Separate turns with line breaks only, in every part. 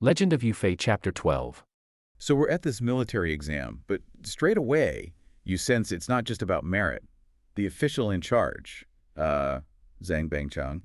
Legend of Yufei Chapter 12.
So we're at this military exam, but straight away, you sense it's not just about merit. The official in charge, Zhang Bangchang,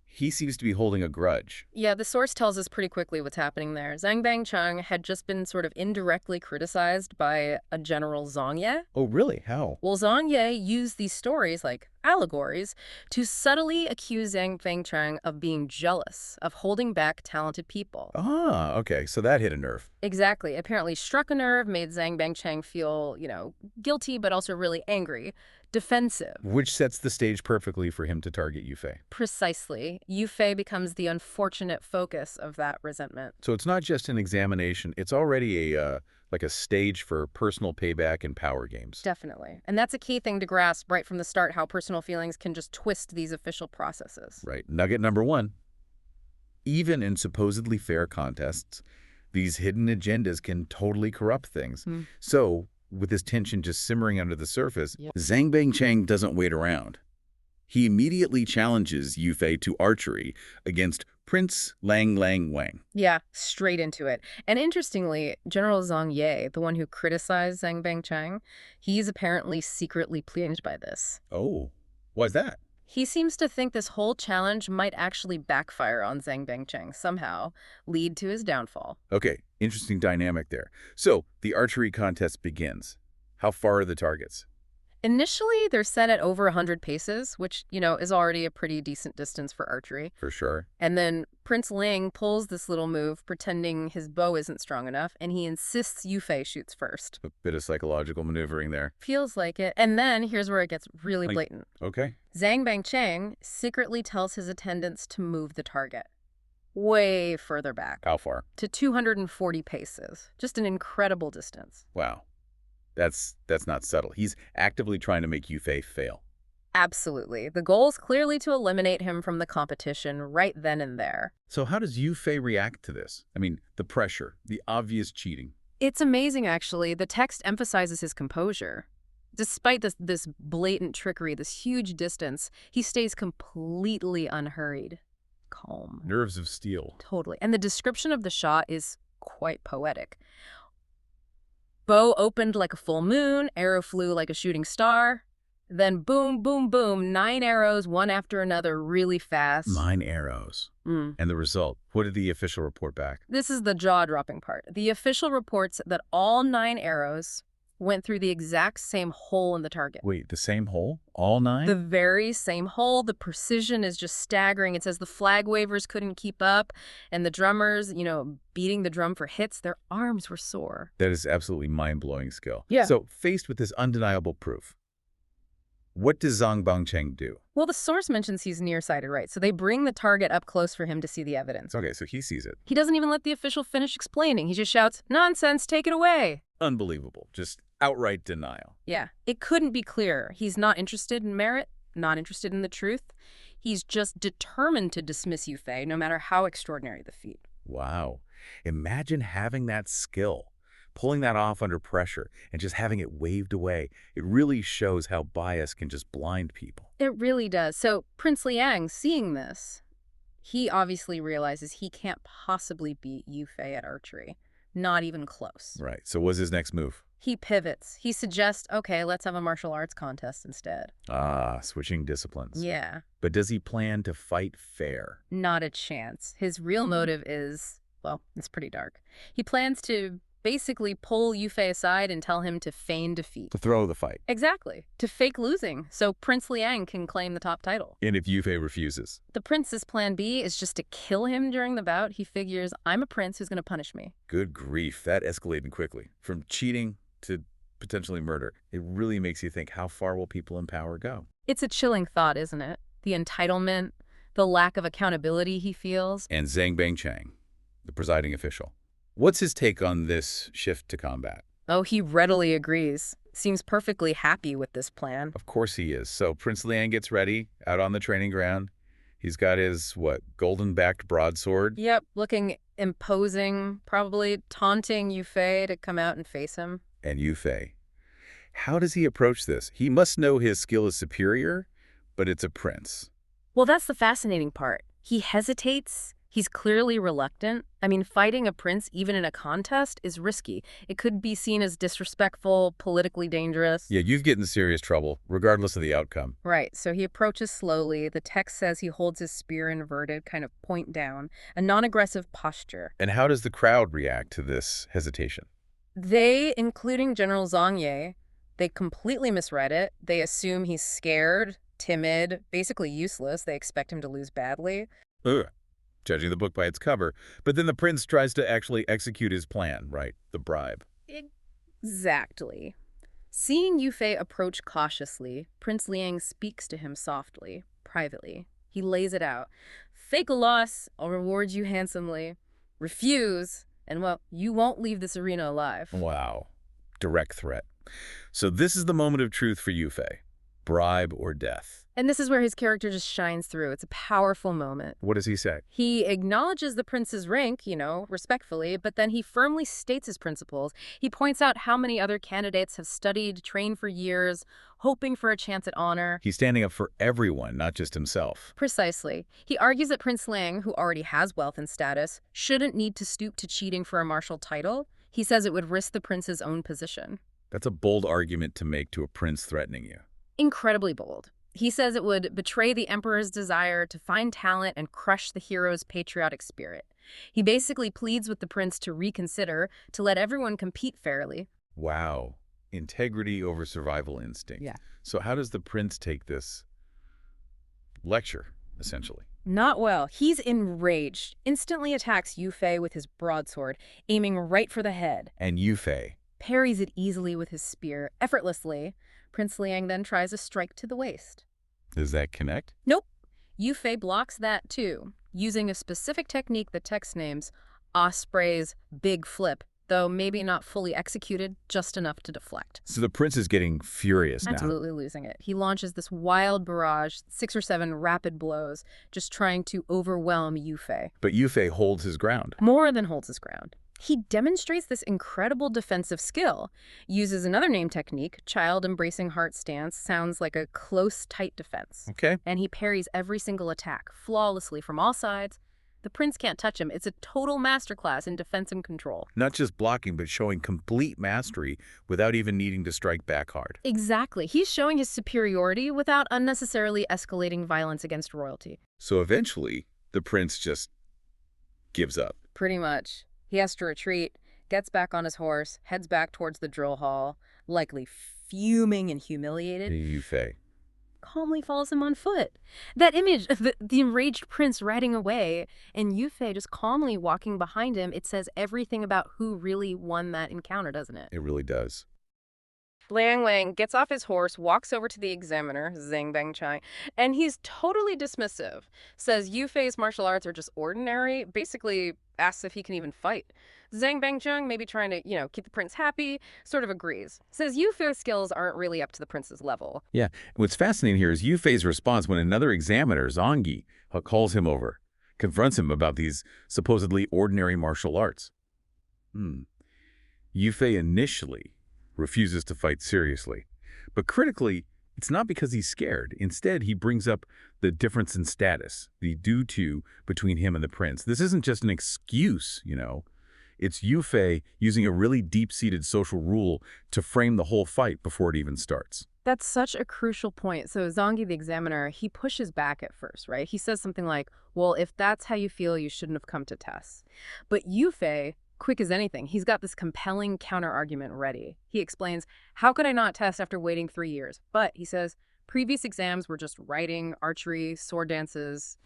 he seems to be holding a grudge.
Yeah, the source tells us pretty quickly what's happening there. Zhang Bangcheng had just been sort of indirectly criticized by a General Zhang Ye.
Oh, really? How?
Well, Zhang Ye used these stories, like allegories, to subtly accuse Zhang Bangcheng of being jealous, of holding back talented people.
Ah, okay, so that hit a nerve.
Exactly. Apparently struck a nerve, made Zhang Bangcheng feel, guilty, but also really angry, defensive.
Which sets the stage perfectly for him to target Yufei.
Precisely. Yufei becomes the unfortunate focus of that resentment.
So it's not just an examination, it's already like a stage for personal payback and power games.
Definitely. And that's a key thing to grasp right from the start, how personal feelings can just twist these official processes.
Right. Nugget number one. Even in supposedly fair contests, these hidden agendas can totally corrupt things. So, with this tension just simmering under the surface, Zhang Bangcheng doesn't wait around. He immediately challenges Yufei to archery against Prince Liang Wang.
Yeah, straight into it. And interestingly, General Zhang Ye, the one who criticized Zhang Bangcheng, he's apparently secretly pleased by this.
Oh, why's that?
He seems to think this whole challenge might actually backfire on Zhang Bangcheng somehow, lead to his downfall.
Okay, interesting dynamic there. So, the archery contest begins. How far are the targets?
Initially, they're set at over 100 paces, which, is already a pretty decent distance for archery.
For sure.
And then Prince Liang pulls this little move, pretending his bow isn't strong enough, and he insists Yufei shoots first.
A bit of psychological maneuvering there.
Feels like it. And then here's where it gets really blatant.
Okay.
Zhang Bangcheng secretly tells his attendants to move the target way further back.
How far?
To 240 paces. Just an incredible distance.
Wow. That's not subtle. He's actively trying to make Yufei fail.
Absolutely. The goal is clearly to eliminate him from the competition right then and there.
So how does Yufei react to this? I mean, the pressure, the obvious cheating.
It's amazing, actually. The text emphasizes his composure. Despite this blatant trickery, this huge distance, he stays completely unhurried. Calm.
Nerves of steel.
Totally. And the description of the shot is quite poetic. Bow opened like a full moon, arrow flew like a shooting star. Then boom, boom, boom, 9 arrows, one after another, really fast.
9 arrows. And the result, what did the official report back?
This is the jaw-dropping part. The official reports that all 9 arrows went through the exact same hole in the target.
Wait, the same hole? All 9?
The very same hole. The precision is just staggering. It says the flag wavers couldn't keep up, and the drummers, beating the drum for hits, their arms were sore.
That is absolutely mind-blowing skill.
Yeah.
So, faced with this undeniable proof, what does Zhang Bangcheng do?
Well, the source mentions he's nearsighted, right? So they bring the target up close for him to see the evidence.
Okay, so he sees it.
He doesn't even let the official finish explaining. He just shouts, "Nonsense, take it away."
Unbelievable. Just outright denial.
Yeah, it couldn't be clearer. He's not interested in merit, not interested in the truth. He's just determined to dismiss Yufei, no matter how extraordinary the feat.
Wow. Imagine having that skill, pulling that off under pressure, and just having it waved away. It really shows how bias can just blind people.
It really does. So Prince Liang, seeing this, he obviously realizes he can't possibly beat Yufei at archery. Not even close.
Right. So what's his next move?
He pivots. He suggests, okay, let's have a martial arts contest instead.
Ah, switching disciplines.
Yeah.
But does he plan to fight fair?
Not a chance. His real motive is, well, it's pretty dark. He plans to basically pull Yufei aside and tell him to feign defeat.
To throw the fight.
Exactly. To fake losing, so Prince Liang can claim the top title.
And if Yufei refuses?
The prince's plan B is just to kill him during the bout. He figures, I'm a prince who's going to punish me.
Good grief. That escalated quickly. From cheating to potentially murder. It really makes you think, how far will people in power go?
It's a chilling thought, isn't it? The entitlement, the lack of accountability he feels.
And Zhang Bangcheng, the presiding official. What's his take on this shift to combat?
Oh, he readily agrees. Seems perfectly happy with this plan.
Of course he is. So Prince Liang gets ready out on the training ground. He's got his, golden-backed broadsword?
Yep, looking imposing, probably taunting Yufei to come out and face him.
And Yufei. How does he approach this? He must know his skill is superior, but it's a prince.
Well, that's the fascinating part. He hesitates. He's clearly reluctant. I mean, fighting a prince, even in a contest, is risky. It could be seen as disrespectful, politically dangerous.
Yeah, you get in serious trouble, regardless of the outcome.
Right, so he approaches slowly. The text says he holds his spear inverted, kind of point down, a non-aggressive posture.
And how does the crowd react to this hesitation?
They, including General Zhang Ye, they completely misread it. They assume he's scared, timid, basically useless. They expect him to lose badly.
Ugh. Judging the book by its cover. But then the prince tries to actually execute his plan, right? The bribe.
Exactly. Seeing Yufei approach cautiously, Prince Liang speaks to him softly, privately. He lays it out. Fake a loss, I'll reward you handsomely. Refuse, and well, you won't leave this arena alive.
Wow. Direct threat. So this is the moment of truth for Yufei. Bribe or death.
And this is where his character just shines through. It's a powerful moment.
What does he say?
He acknowledges the prince's rank, respectfully, but then he firmly states his principles. He points out how many other candidates have studied, trained for years, hoping for a chance at honor.
He's standing up for everyone, not just himself.
Precisely. He argues that Prince Liang, who already has wealth and status, shouldn't need to stoop to cheating for a martial title. He says it would risk the prince's own position.
That's a bold argument to make to a prince threatening you.
Incredibly bold. He says it would betray the emperor's desire to find talent and crush the hero's patriotic spirit. He basically pleads with the prince to reconsider, to let everyone compete fairly.
Wow. Integrity over survival instinct.
Yeah.
So how does the prince take this lecture, essentially?
Not well. He's enraged, instantly attacks Yufei with his broadsword, aiming right for the head.
And Yufei?
Parries it easily with his spear, effortlessly. Prince Liang then tries a strike to the waist.
Does that connect?
Nope. Yufei blocks that too, using a specific technique the text names Osprey's Big Flip, though maybe not fully executed, just enough to deflect.
So the prince is getting furious now.
Absolutely losing it. He launches this wild barrage, 6 or 7 rapid blows, just trying to overwhelm Yufei.
But Yufei holds his ground.
More than holds his ground. He demonstrates this incredible defensive skill, uses another name technique, child embracing heart stance, sounds like a close, tight defense.
Okay.
And he parries every single attack, flawlessly from all sides. The prince can't touch him. It's a total masterclass in defense and control.
Not just blocking, but showing complete mastery without even needing to strike back hard.
Exactly. He's showing his superiority without unnecessarily escalating violence against royalty.
So eventually, the prince just gives up.
Pretty much. He has to retreat, gets back on his horse, heads back towards the drill hall, likely fuming and humiliated.
Yufei.
Calmly follows him on foot. That image of the enraged prince riding away and Yufei just calmly walking behind him, it says everything about who really won that encounter, doesn't it?
It really does.
Liang gets off his horse, walks over to the examiner, Zhang Bengchai, and he's totally dismissive. Says Yufei's martial arts are just ordinary, basically asks if he can even fight. Zhang Bengchai, maybe trying to, keep the prince happy, sort of agrees. Says Yufei's skills aren't really up to the prince's level.
Yeah. What's fascinating here is Yufei's response when another examiner, Zhang, calls him over, confronts him about these supposedly ordinary martial arts. Yufei initially refuses to fight seriously. But critically, it's not because he's scared. Instead, he brings up the difference in status, the due to between him and the prince. This isn't just an excuse, It's Yufei using a really deep-seated social rule to frame the whole fight before it even starts.
That's such a crucial point. So Zhang, the examiner, he pushes back at first, right? He says something like, well, if that's how you feel, you shouldn't have come to test. But Yufei, quick as anything, he's got this compelling counter-argument ready. He explains, how could I not test after waiting 3 years? But, he says, previous exams were just writing, archery, sword dances,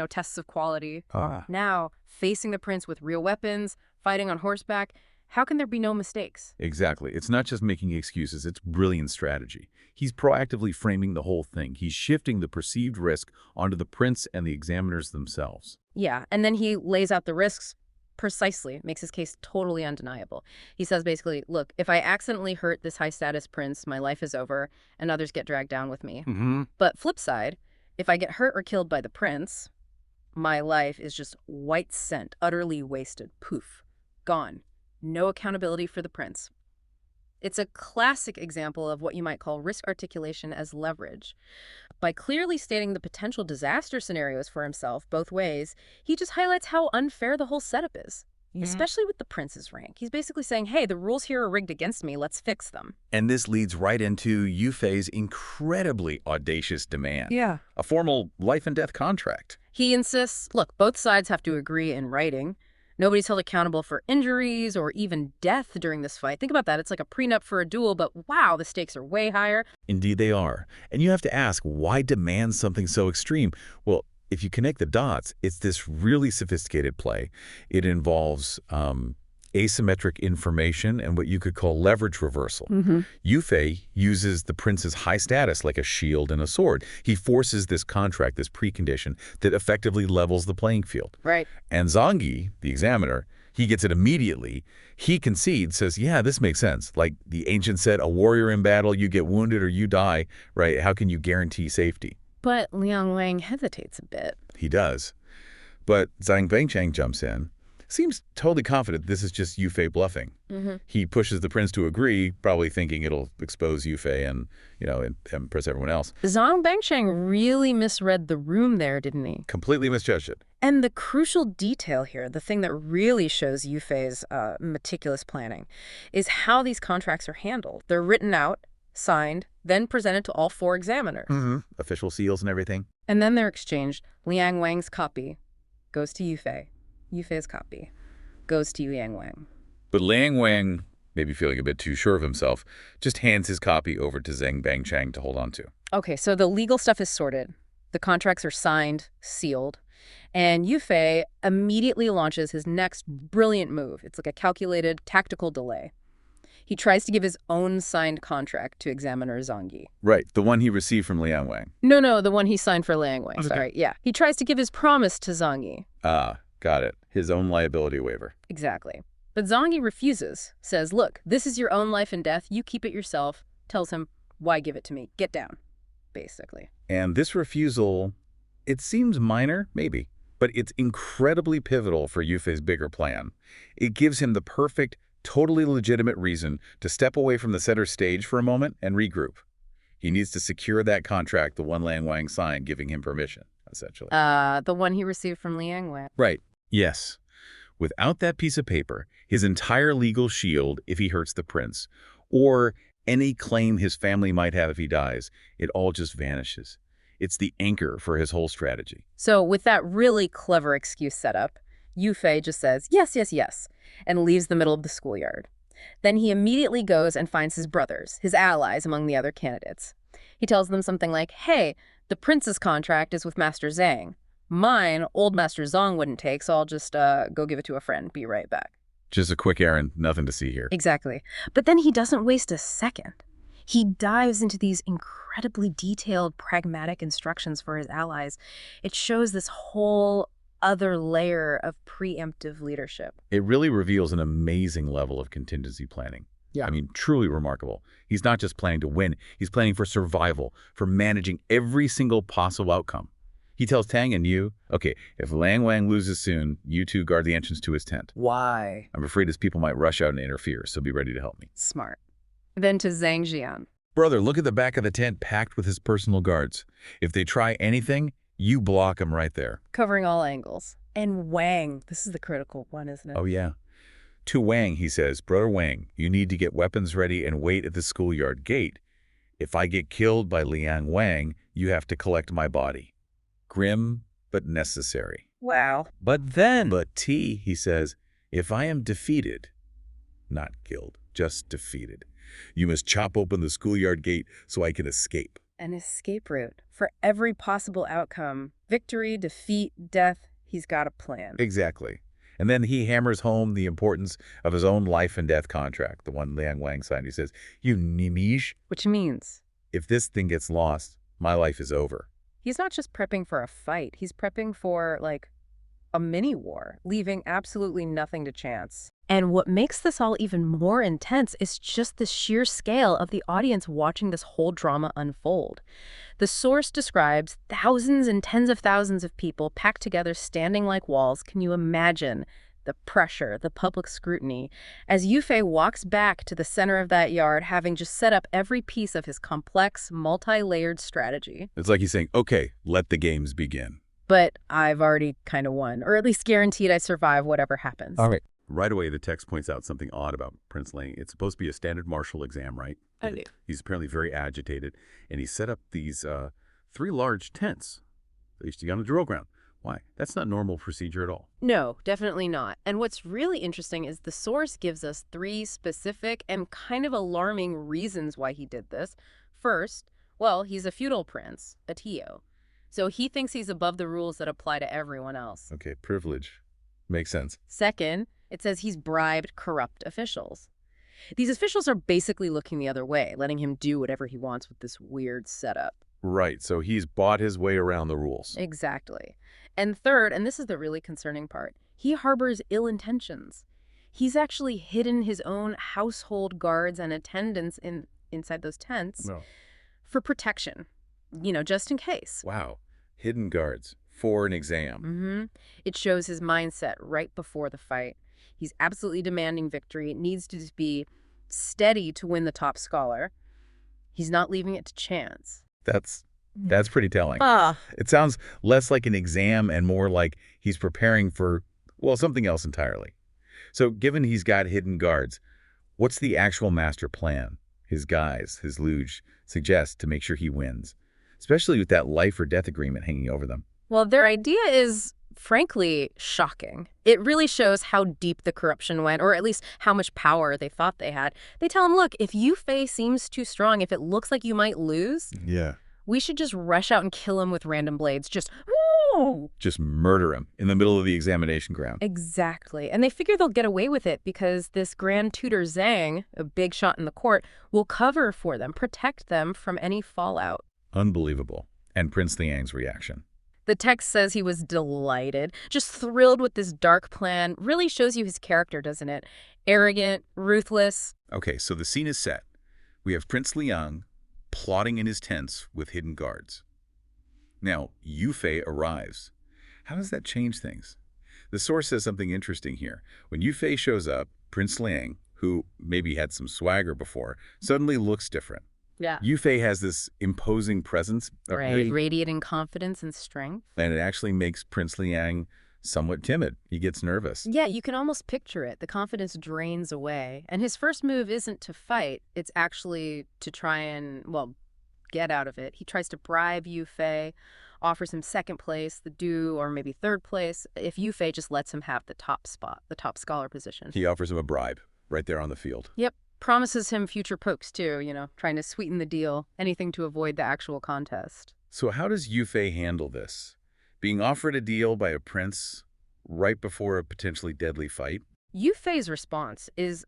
tests of quality. Now, facing the prince with real weapons, fighting on horseback, how can there be no mistakes?
Exactly. It's not just making excuses, it's brilliant strategy. He's proactively framing the whole thing. He's shifting the perceived risk onto the prince and the examiners themselves.
Yeah, and then he lays out the risks precisely, makes his case totally undeniable. He says basically, look, if I accidentally hurt this high-status prince, my life is over, and others get dragged down with me. But flip side, if I get hurt or killed by the prince, my life is just white scent, utterly wasted. Poof. Gone. No accountability for the prince. It's a classic example of what you might call risk articulation as leverage. By clearly stating the potential disaster scenarios for himself both ways, he just highlights how unfair the whole setup is. Especially with the prince's rank. He's basically saying, hey, the rules here are rigged against me, let's fix them.
And this leads right into Yufei's incredibly audacious demand.
Yeah.
A formal life and death contract.
He insists, look, both sides have to agree in writing. Nobody's held accountable for injuries or even death during this fight. Think about that. It's like a prenup for a duel, but wow, the stakes are way higher.
Indeed they are. And you have to ask, why demand something so extreme? Well, if you connect the dots, it's this really sophisticated play. It involves asymmetric information and what you could call leverage reversal. Yufei uses the prince's high status like a shield and a sword. He forces this contract, this precondition, that effectively levels the playing field.
Right.
And Zhangyi, the examiner, he gets it immediately. He concedes, says, yeah, this makes sense. Like the ancient said, a warrior in battle, you get wounded or you die, right? How can you guarantee safety?
But Liang Wang hesitates a bit.
He does. But Zhang Bengchang jumps in, seems totally confident this is just Yufei bluffing. He pushes the prince to agree, probably thinking it'll expose Yufei and, impress everyone else.
Zhang Bengchang really misread the room there, didn't he?
Completely misjudged it.
And the crucial detail here, the thing that really shows Yufei's meticulous planning, is how these contracts are handled. They're written out, signed, then presented to all four examiners.
Official seals and everything.
And then they're exchanged. Liang Wang's copy goes to Yufei. Yufei's copy goes to Liang Wang.
But Liang Wang, maybe feeling a bit too sure of himself, just hands his copy over to Zhang Bengchang to hold on to.
Okay, so the legal stuff is sorted. The contracts are signed, sealed, and Yufei immediately launches his next brilliant move. It's like a calculated tactical delay. He tries to give his own signed contract to examiner Zhangyi.
Right, the one he received from Liang Wang.
No, the one he signed for Liang Wang,
Okay.
sorry, yeah. He tries to give his promise to Zhangyi.
Ah, got it. His own liability waiver.
Exactly. But Zhangyi refuses, says, look, this is your own life and death, you keep it yourself, tells him, why give it to me? Get down, basically.
And this refusal, it seems minor, maybe, but it's incredibly pivotal for Yufei's bigger plan. It gives him the perfect, totally legitimate reason to step away from the center stage for a moment and regroup. He needs to secure that contract the one Liang Wang signed, giving him permission, essentially.
The one he received from Liang Wang.
Right. Yes. Without that piece of paper, his entire legal shield if he hurts the prince, or any claim his family might have if he dies, it all just vanishes. It's the anchor for his whole strategy.
So with that really clever excuse set up, Yufei just says, yes, yes, yes, and leaves the middle of the schoolyard. Then he immediately goes and finds his brothers, his allies among the other candidates. He tells them something like, hey, the prince's contract is with Master Zhang. Mine, old Master Zhang wouldn't take, so I'll just go give it to a friend. Be right back.
Just a quick errand, nothing to see here.
Exactly. But then he doesn't waste a second. He dives into these incredibly detailed, pragmatic instructions for his allies. It shows this whole other layer of preemptive leadership.
It really reveals an amazing level of contingency planning.
Yeah.
I mean, truly remarkable. He's not just planning to win, he's planning for survival, for managing every single possible outcome. He tells Tang and Yu, okay, if Liang Wang loses soon, you two guard the entrance to his tent.
Why?
I'm afraid his people might rush out and interfere, so be ready to help me.
Smart. Then to Zhang Jian.
Brother, look at the back of the tent packed with his personal guards. If they try anything, you block them right there.
Covering all angles. And Wang. This is the critical one, isn't it?
Oh, yeah. To Wang, he says, Brother Wang, you need to get weapons ready and wait at the schoolyard gate. If I get killed by Liang Wang, you have to collect my body. Grim, but necessary.
Wow.
But then, he says, if I am defeated, not killed, just defeated, you must chop open the schoolyard gate so I can escape.
An escape route for every possible outcome. Victory, defeat, death. He's got a plan.
Exactly. And then he hammers home the importance of his own life and death contract, the one Liang Wang signed. He says, you nimish,
Which means
if this thing gets lost, my life is over.
he's not just prepping for a fight. He's prepping for, like, a mini-war, leaving absolutely nothing to chance. And what makes this all even more intense is just the sheer scale of the audience watching this whole drama unfold. The source describes thousands and tens of thousands of people packed together standing like walls. Can you imagine the pressure, the public scrutiny, as Yufei walks back to the center of that yard, having just set up every piece of his complex, multi-layered strategy.
It's like he's saying, okay, let the games begin.
But I've already kind of won, or at least guaranteed I survive whatever happens.
All right. Right away, the text points out something odd about Prince Liang. It's supposed to be a standard martial exam, right? He's apparently very agitated, and he set up these 3 large tents. They used to be on a drill ground. Why? That's not normal procedure at all.
No, definitely not. And what's really interesting is the source gives us 3 specific and kind of alarming reasons why he did this. First, well, he's a feudal prince, a Tio. So he thinks he's above the rules that apply to everyone else.
Okay, privilege. Makes sense.
Second, it says he's bribed corrupt officials. These officials are basically looking the other way, letting him do whatever he wants with this weird setup.
Right, so he's bought his way around the rules.
Exactly. And third, and this is the really concerning part, he harbors ill intentions. He's actually hidden his own household guards and attendants inside those tents for protection, just in case.
Wow. Hidden guards for an exam.
It shows his mindset right before the fight. He's absolutely demanding victory. It needs to be steady to win the top scholar. He's not leaving it to chance.
That's pretty telling.
Ah.
It sounds less like an exam and more like he's preparing for, well, something else entirely. So given he's got hidden guards, what's the actual master plan his guys, his luge, suggest to make sure he wins, especially with that life or death agreement hanging over them?
Well, their idea is, frankly, shocking. It really shows how deep the corruption went, or at least how much power they thought they had. They tell him, look, if Yufei seems too strong, if it looks like you might lose, we should just rush out and kill him with random blades. Just
murder him in the middle of the examination ground.
Exactly. And they figure they'll get away with it because this Grand Tutor Zhang, a big shot in the court, will cover for them, protect them from any fallout.
Unbelievable. And Prince Liang's reaction.
The text says he was delighted, just thrilled with this dark plan. Really shows you his character, doesn't it? Arrogant, ruthless.
Okay, so the scene is set. We have Prince Liang plotting in his tents with hidden guards. Now, Yufei arrives. How does that change things? The source says something interesting here. When Yufei shows up, Prince Liang, who maybe had some swagger before, suddenly looks different.
Yeah.
Yufei has this imposing presence.
Right, radiating confidence and strength.
And it actually makes Prince Liang somewhat timid. He gets nervous.
Yeah, you can almost picture it. The confidence drains away. And his first move isn't to fight. It's actually to try and, get out of it. He tries to bribe Yufei, offers him second place, the due, or maybe third place, if Yufei just lets him have the top spot, the top scholar position.
He offers him a bribe right there on the field.
Yep. Promises him future pokes, too, trying to sweeten the deal, anything to avoid the actual contest.
So how does Yufei handle this? Being offered a deal by a prince right before a potentially deadly fight?
Yufei's response is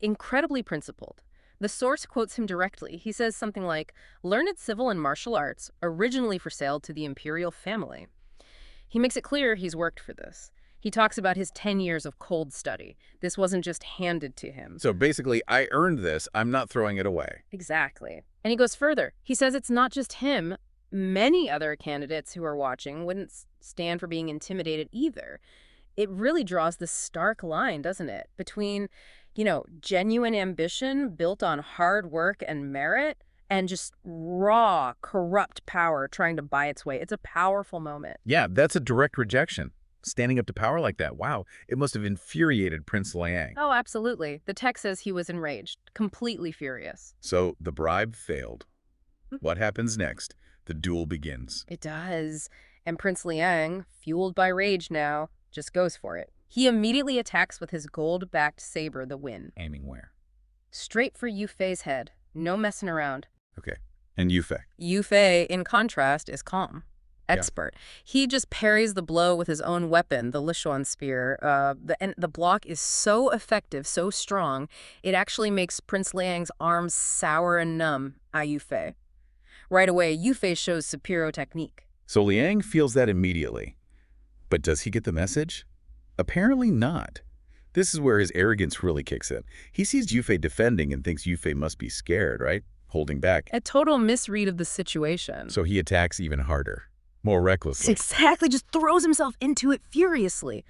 incredibly principled. The source quotes him directly. He says something like, "Learned civil and martial arts, originally for sale to the imperial family." He makes it clear he's worked for this. He talks about his 10 years of cold study. This wasn't just handed to him.
So basically, I earned this. I'm not throwing it away.
Exactly. And he goes further. He says it's not just him. Many other candidates who are watching wouldn't stand for being intimidated either. It really draws this stark line, doesn't it? Between, genuine ambition built on hard work and merit and just raw, corrupt power trying to buy its way. It's a powerful moment.
Yeah, that's a direct rejection. Standing up to power like that, wow, it must have infuriated Prince Liang.
Oh, absolutely. The text says he was enraged, completely furious.
So the bribe failed. What happens next? The duel begins.
It does. And Prince Liang, fueled by rage now, just goes for it. He immediately attacks with his gold-backed saber, the Win.
Aiming where?
Straight for Yufei's head. No messing around.
Okay. And Yufei?
Yufei, in contrast, is calm. Expert. Yeah. He just parries the blow with his own weapon, the Lishuan spear. And the block is so effective, so strong, it actually makes Prince Liang's arms sour and numb, Yufei. Right away, Yufei shows superior technique.
So Liang feels that immediately. But does he get the message? Apparently not. This is where his arrogance really kicks in. He sees Yufei defending and thinks Yufei must be scared, right? Holding back.
A total misread of the situation.
So he attacks even harder. More recklessly.
Exactly, just throws himself into it furiously.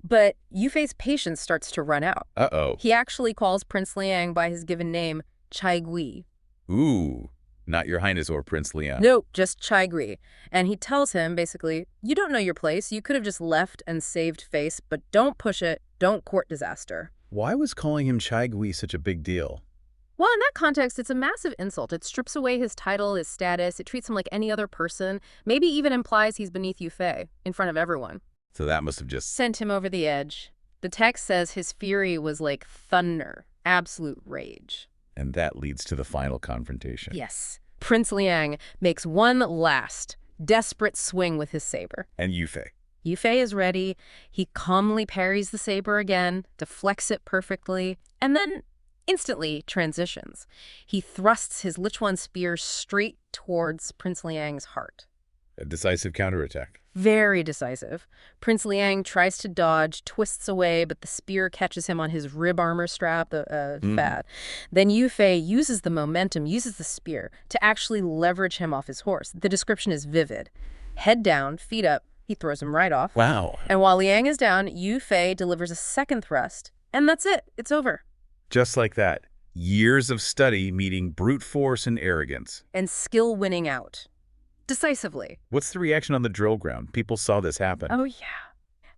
But Yufei's patience starts to run out.
Uh-oh.
He actually calls Prince Liang by his given name, Chai Gui.
Ooh, not your highness or Prince Liang.
Nope, just Chai Gui. And he tells him, basically, you don't know your place. You could have just left and saved face, but don't push it. Don't court disaster.
Why was calling him Chai Gui such a big deal?
Well, in that context, it's a massive insult. It strips away his title, his status. It treats him like any other person. Maybe even implies he's beneath Yufei, in front of everyone.
So that must have just
Sent him over the edge. The text says his fury was like thunder, absolute rage.
And that leads to the final confrontation.
Yes. Prince Liang makes one last, desperate swing with his saber.
And Yufei.
Yufei is ready. He calmly parries the saber again, deflects it perfectly, and then instantly transitions. He thrusts his Lichuan spear straight towards Prince Liang's heart.
A decisive counterattack.
Very decisive. Prince Liang tries to dodge, twists away, but the spear catches him on his rib armor strap, the fat. Then Yufei uses the momentum, uses the spear, to actually leverage him off his horse. The description is vivid. Head down, feet up, he throws him right off.
Wow.
And while Liang is down, Yufei delivers a second thrust. And that's it. It's over.
Just like that. Years of study meeting brute force and arrogance.
And skill winning out. Decisively.
What's the reaction on the drill ground? People saw this happen.
Oh, yeah.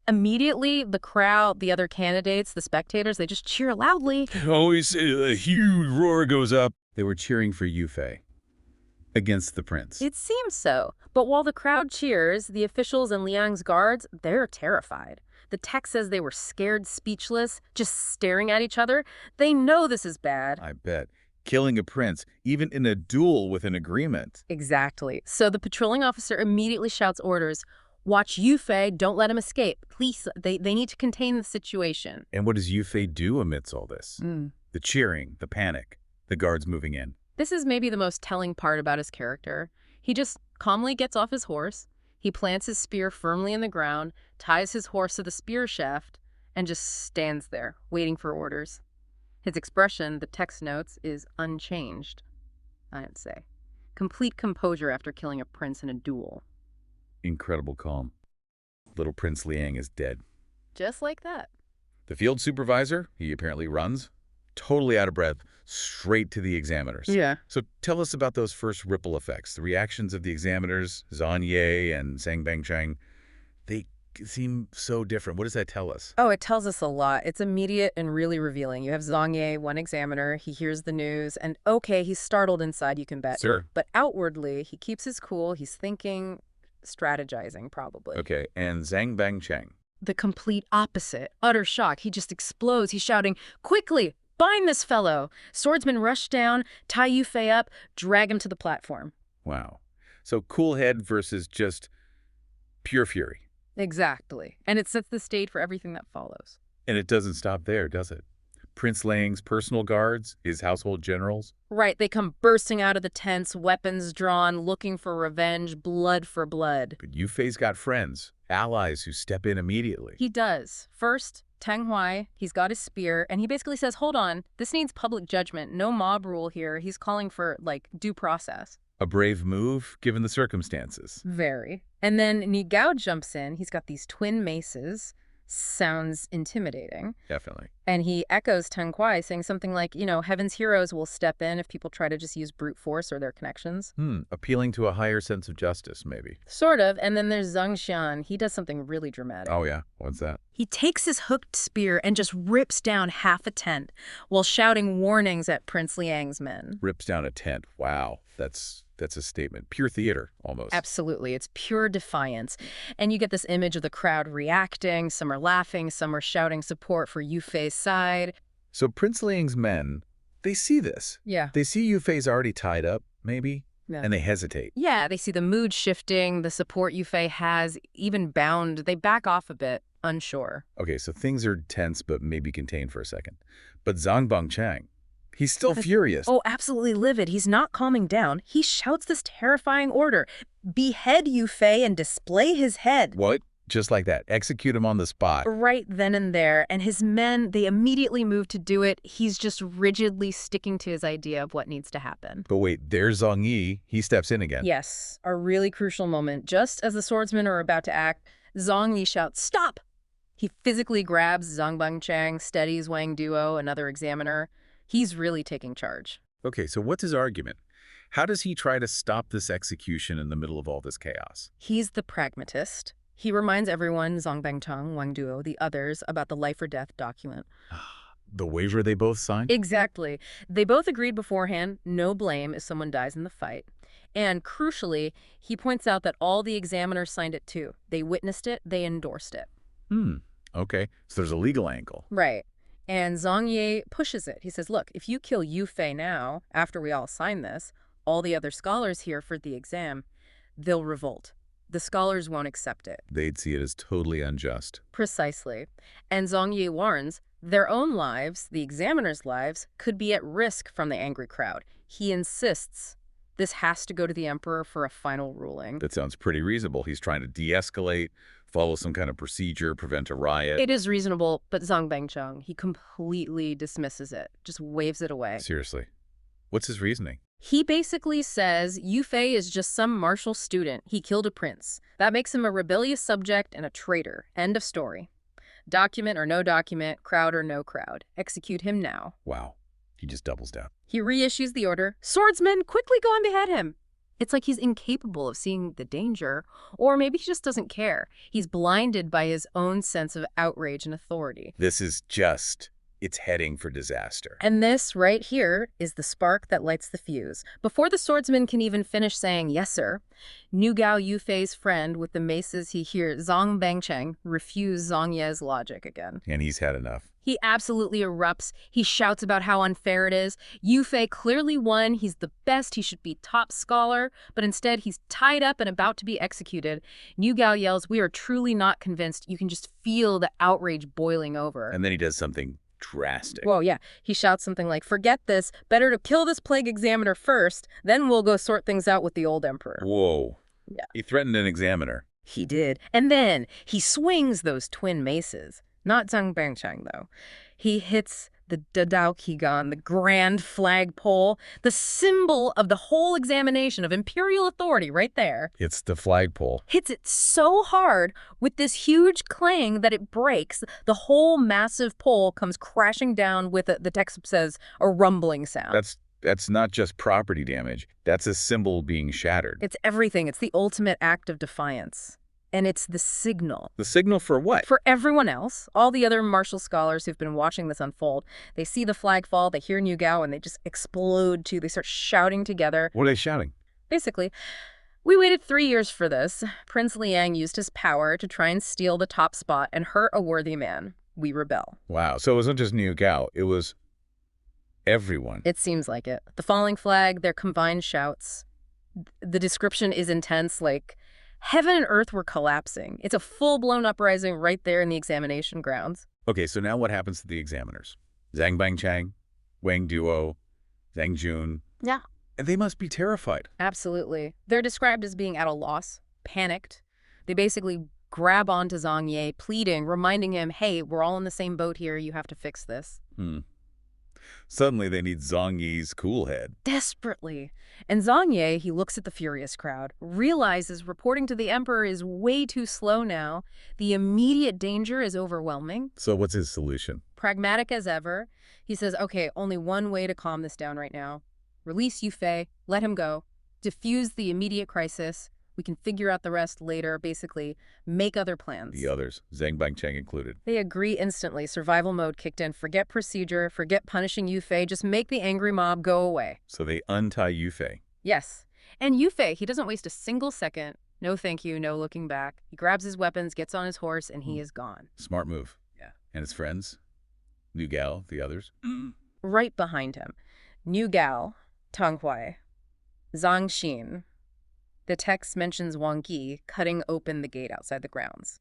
Immediately, the crowd, the other candidates, the spectators, they just cheer loudly.
Always a huge roar goes up. They were cheering for Yufei against the prince.
It seems so. But while the crowd cheers, the officials and Liang's guards, they're terrified. The text says they were scared, speechless, just staring at each other. They know this is bad.
I bet. Killing a prince, even in a duel with an agreement.
Exactly. So the patrolling officer immediately shouts orders, watch Yufei, don't let him escape. Please, they need to contain the situation.
And what does Yufei do amidst all this? The cheering, the panic, the guards moving in.
This is maybe the most telling part about his character. He just calmly gets off his horse. He plants his spear firmly in the ground, ties his horse to the spear shaft, and just stands there, waiting for orders. His expression, the text notes, is unchanged, I'd say. Complete composure after killing a prince in a duel.
Incredible calm. Little Prince Liang is dead.
Just like that.
The field supervisor, he apparently runs, totally out of breath, straight to the examiners.
Yeah.
So tell us about those first ripple effects, the reactions of the examiners, Zhang Ye and Zhang Bangcheng. They seem so different. What does that tell us?
Oh, it tells us a lot. It's immediate and really revealing. You have Zhang Ye, one examiner. He hears the news, and okay, he's startled inside, you can bet.
Sure.
But outwardly, he keeps his cool. He's thinking, strategizing, probably.
Okay, and Zhang Bangcheng.
The complete opposite. Utter shock. He just explodes. He's shouting, quickly, bind this fellow. Swordsmen rush down, tie Yufei up, drag him to the platform.
Wow. So cool head versus just pure fury.
Exactly. And it sets the stage for everything that follows.
And it doesn't stop there, does it? Prince Liang's personal guards, his household generals.
Right, they come bursting out of the tents, weapons drawn, looking for revenge, blood for blood.
But Yufei's got friends, allies who step in immediately.
He does. First, Tang Huai, he's got his spear, and he basically says, hold on, this needs public judgment, no mob rule here. He's calling for, like, due process.
A brave move, given the circumstances.
Very. And then Ni Gao jumps in. He's got these twin maces. Sounds intimidating.
Definitely.
And he echoes Teng Kuai, saying something like, you know, heaven's heroes will step in if people try to just use brute force or their connections.
Appealing to a higher sense of justice, maybe.
Sort of. And then there's Zhang Xian. He does something really dramatic.
Oh, yeah? What's that?
He takes his hooked spear and just rips down half a tent while shouting warnings at Prince Liang's men.
Rips down a tent. Wow. That's a statement. Pure theater, almost.
Absolutely. It's pure defiance. And you get this image of the crowd reacting. Some are laughing. Some are shouting support for Yufei's side.
So Prince Liang's men, they see this.
Yeah.
They see Yufei's already tied up, maybe,
Yeah.
and they hesitate.
Yeah, they see the mood shifting, the support Yufei has, even bound. They back off a bit, unsure.
Okay, so things are tense but maybe contained for a second. But Zhang Bangcheng, he's still furious.
Oh, absolutely livid. He's not calming down. He shouts this terrifying order. Behead Yufei and display his head.
What? Just like that. Execute him on the spot.
Right then and there. And his men, they immediately move to do it. He's just rigidly sticking to his idea of what needs to happen.
But wait, there's Zhang Yi. He steps in again.
Yes, a really crucial moment. Just as the swordsmen are about to act, Zhang Yi shouts, "Stop! He physically grabs Zhang Bangchang, steadies Wang Duo, another examiner. He's really taking charge.
Okay, so what's his argument? How does he try to stop this execution in the middle of all this chaos?
He's the pragmatist. He reminds everyone, Zhang Bangchang, Wang Duo, the others, about the life or death document.
The waiver they both signed?
Exactly. They both agreed beforehand, no blame if someone dies in the fight. And crucially, he points out that all the examiners signed it too. They witnessed it, they endorsed it.
Okay, so there's a legal angle.
Right. And Zhang Ye pushes it. He says, look, if you kill Yu Fei now, after we all sign this, all the other scholars here for the exam, they'll revolt. The scholars won't accept it.
They'd see it as totally unjust.
Precisely. And Zhang Ye warns their own lives, the examiners' lives, could be at risk from the angry crowd. He insists this has to go to the emperor for a final ruling.
That sounds pretty reasonable. He's trying to de-escalate, follow some kind of procedure, prevent a riot.
It is reasonable, but Zhang Bangcheng, he completely dismisses it, just waves it away.
Seriously. What's his reasoning?
He basically says Yu Fei is just some martial student. He killed a prince. That makes him a rebellious subject and a traitor. End of story. Document or no document, crowd or no crowd. Execute him now.
Wow. He just doubles down.
He reissues the order. Swordsmen, quickly go and behead him. It's like he's incapable of seeing the danger, or maybe he just doesn't care. He's blinded by his own sense of outrage and authority.
This is it's heading for disaster.
And this right here is the spark that lights the fuse. Before the swordsman can even finish saying, yes, sir, New Gao Yu Fei's friend with the maces, he hears Zhang Bangcheng refuse Zhang Ye's logic again.
And he's had enough.
He absolutely erupts. He shouts about how unfair it is. Yu Fei clearly won. He's the best. He should be top scholar. But instead, he's tied up and about to be executed. New Gao yells, we are truly not convinced. You can just feel the outrage boiling over.
And then he does something drastic.
Well, yeah. He shouts something like, forget this. Better to kill this plague examiner first. Then we'll go sort things out with the old emperor.
Whoa.
Yeah.
He threatened an examiner.
He did. And then he swings those twin maces. Not Zhang Bangchang, though. He hits the Dadao Kigan, the grand flagpole, the symbol of the whole examination of imperial authority right there.
It's the flagpole.
Hits it so hard with this huge clang that it breaks. The whole massive pole comes crashing down with, the text says, a rumbling sound.
That's not just property damage. That's a symbol being shattered.
It's everything. It's the ultimate act of defiance. And it's the signal.
The signal for what?
For everyone else, all the other martial scholars who've been watching this unfold, they see the flag fall, they hear New Gao, and they just explode too. They start shouting together.
What are they shouting?
Basically, we waited 3 years for this. Prince Liang used his power to try and steal the top spot and hurt a worthy man. We rebel.
Wow. So it wasn't just New Gao. It was everyone.
It seems like it. The falling flag, their combined shouts. The description is intense, like heaven and earth were collapsing. It's a full-blown uprising right there in the examination grounds.
Okay, so now what happens to the examiners? Zhang Bangchang, Wang Duo, Zhang Jun.
Yeah.
And they must be terrified.
Absolutely. They're described as being at a loss, panicked. They basically grab onto Zhang Ye, pleading, reminding him, hey, we're all in the same boat here. You have to fix this.
Suddenly they need Zhang Yi's cool head.
Desperately. And Zhang Ye, he looks at the furious crowd, realizes reporting to the emperor is way too slow now. The immediate danger is overwhelming.
So what's his solution?
Pragmatic as ever. He says, okay, only one way to calm this down right now. Release Yu Fei, let him go, diffuse the immediate crisis. We can figure out the rest later, basically make other plans.
The others, Zhang Bangcheng included.
They agree instantly. Survival mode kicked in. Forget procedure, forget punishing Yu Fei, just make the angry mob go away.
So they untie Yu Fei.
Yes. And Yu Fei, he doesn't waste a single second. No thank you, no looking back. He grabs his weapons, gets on his horse, and he is gone.
Smart move.
Yeah.
And his friends? New Gao, the others?
Right behind him. New Gao, Tang Huai, Zhang Xin. The text mentions Wang Yi cutting open the gate outside the grounds.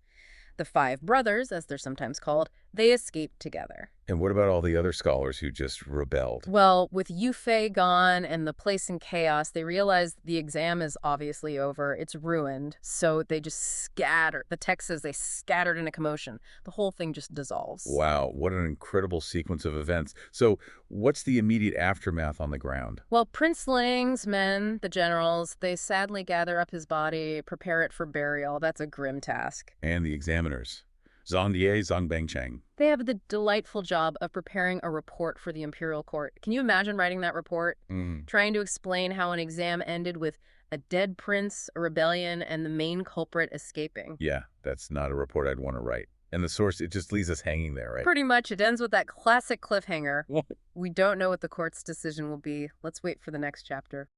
The 5 brothers, as they're sometimes called, they escaped together.
And what about all the other scholars who just rebelled?
Well, with Yu Fei gone and the place in chaos, they realize the exam is obviously over. It's ruined. So they just scatter. The text says they scattered in a commotion. The whole thing just dissolves.
Wow, what an incredible sequence of events. So what's the immediate aftermath on the ground?
Well, Prince Liang's men, the generals, they sadly gather up his body, prepare it for burial. That's a grim task.
And the examiners. Zhangye Zongbangchang.
They have the delightful job of preparing a report for the imperial court. Can you imagine writing that report? Trying to explain how an exam ended with a dead prince, a rebellion, and the main culprit escaping.
Yeah, that's not a report I'd want to write. And the source, it just leaves us hanging there, right?
Pretty much. It ends with that classic cliffhanger. We don't know what the court's decision will be. Let's wait for the next chapter.